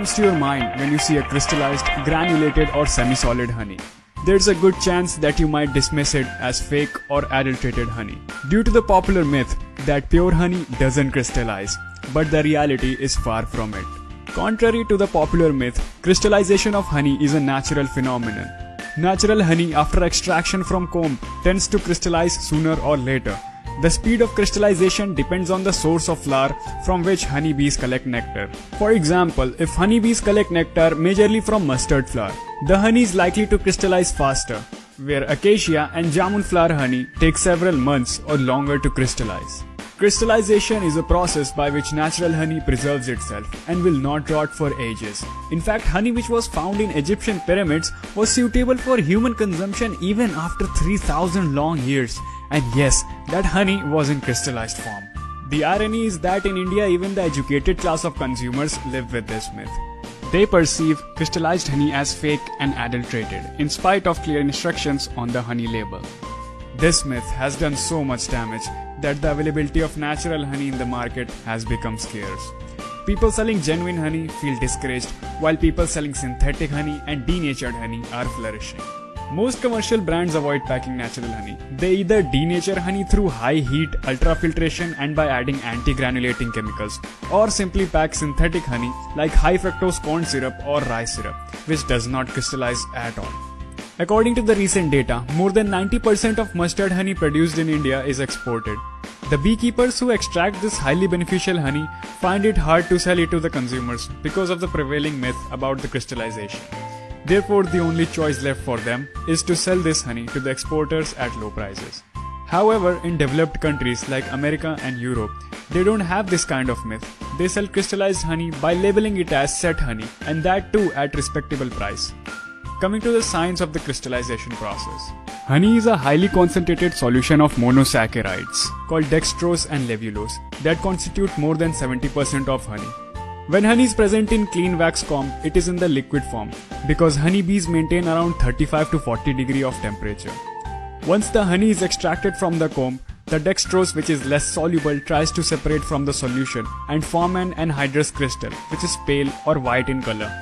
comes to your mind when you see a crystallized, granulated or semi-solid honey? There's a good chance that you might dismiss it as fake or adulterated honey, due to the popular myth that pure honey doesn't crystallize, but the reality is far from it. Contrary to the popular myth, crystallization of honey is a natural phenomenon. Natural honey after extraction from comb tends to crystallize sooner or later. The speed of crystallization depends on the source of flower from which honeybees collect nectar. For example, if honeybees collect nectar majorly from mustard flower, the honey is likely to crystallize faster, where acacia and jamun flower honey take several months or longer to crystallize. Crystallization is a process by which natural honey preserves itself and will not rot for ages. In fact, honey which was found in Egyptian pyramids was suitable for human consumption even after 3,000 long years. And yes, that honey was in crystallized form. The irony is that in India, even the educated class of consumers live with this myth. They perceive crystallized honey as fake and adulterated, in spite of clear instructions on the honey label. This myth has done so much damage that the availability of natural honey in the market has become scarce. People selling genuine honey feel discouraged, while people selling synthetic honey and denatured honey are flourishing. Most commercial brands avoid packing natural honey. They either denature honey through high heat ultrafiltration and by adding anti-granulating chemicals, or simply pack synthetic honey like high fructose corn syrup or rice syrup, which does not crystallize at all. According to the recent data, more than 90% of mustard honey produced in India is exported. The beekeepers who extract this highly beneficial honey find it hard to sell it to the consumers because of the prevailing myth about the crystallization. Therefore, the only choice left for them is to sell this honey to the exporters at low prices. However, in developed countries like America and Europe, they don't have this kind of myth. They sell crystallized honey by labeling it as set honey, and that too at respectable price. Coming to the science of the crystallization process. Honey is a highly concentrated solution of monosaccharides called dextrose and levulose that constitute more than 70% of honey. When honey is present in clean wax comb, it is in the liquid form because honeybees maintain around 35 to 40 degrees of temperature. Once the honey is extracted from the comb, the dextrose, which is less soluble, tries to separate from the solution and form an anhydrous crystal, which is pale or white in color.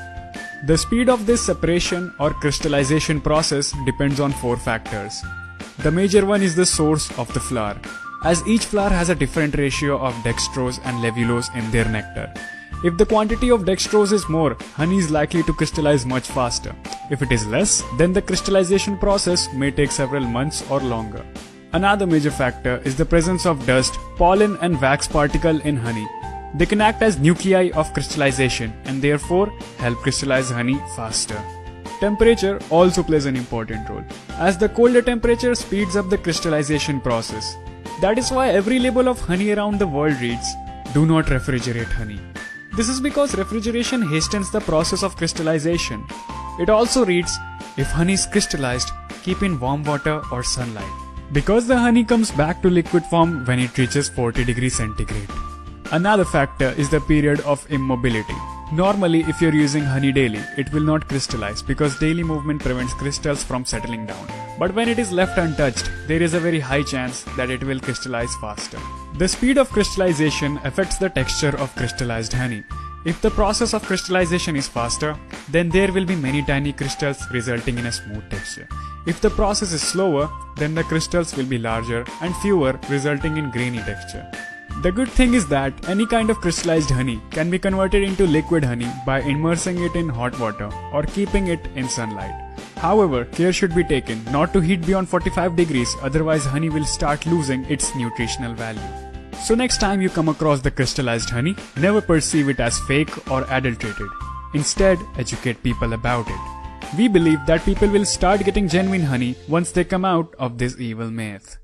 The speed of this separation or crystallization process depends on 4 factors. The major one is the source of the flower, as each flower has a different ratio of dextrose and levulose in their nectar. If the quantity of dextrose is more, honey is likely to crystallize much faster. If it is less, then the crystallization process may take several months or longer. Another major factor is the presence of dust, pollen and wax particle in honey. They can act as nuclei of crystallization and therefore help crystallize honey faster. Temperature also plays an important role, as the colder temperature speeds up the crystallization process. That is why every label of honey around the world reads, "Do not refrigerate honey." This is because refrigeration hastens the process of crystallization. It also reads, "If honey is crystallized, keep in warm water or sunlight," because the honey comes back to liquid form when it reaches 40 degrees centigrade. Another factor is the period of immobility. Normally, if you're using honey daily, it will not crystallize because daily movement prevents crystals from settling down. But when it is left untouched, there is a very high chance that it will crystallize faster. The speed of crystallization affects the texture of crystallized honey. If the process of crystallization is faster, then there will be many tiny crystals resulting in a smooth texture. If the process is slower, then the crystals will be larger and fewer, resulting in grainy texture. The good thing is that any kind of crystallized honey can be converted into liquid honey by immersing it in hot water or keeping it in sunlight. However, care should be taken not to heat beyond 45 degrees, otherwise honey will start losing its nutritional value. So next time you come across the crystallized honey, never perceive it as fake or adulterated. Instead, educate people about it. We believe that people will start getting genuine honey once they come out of this evil myth.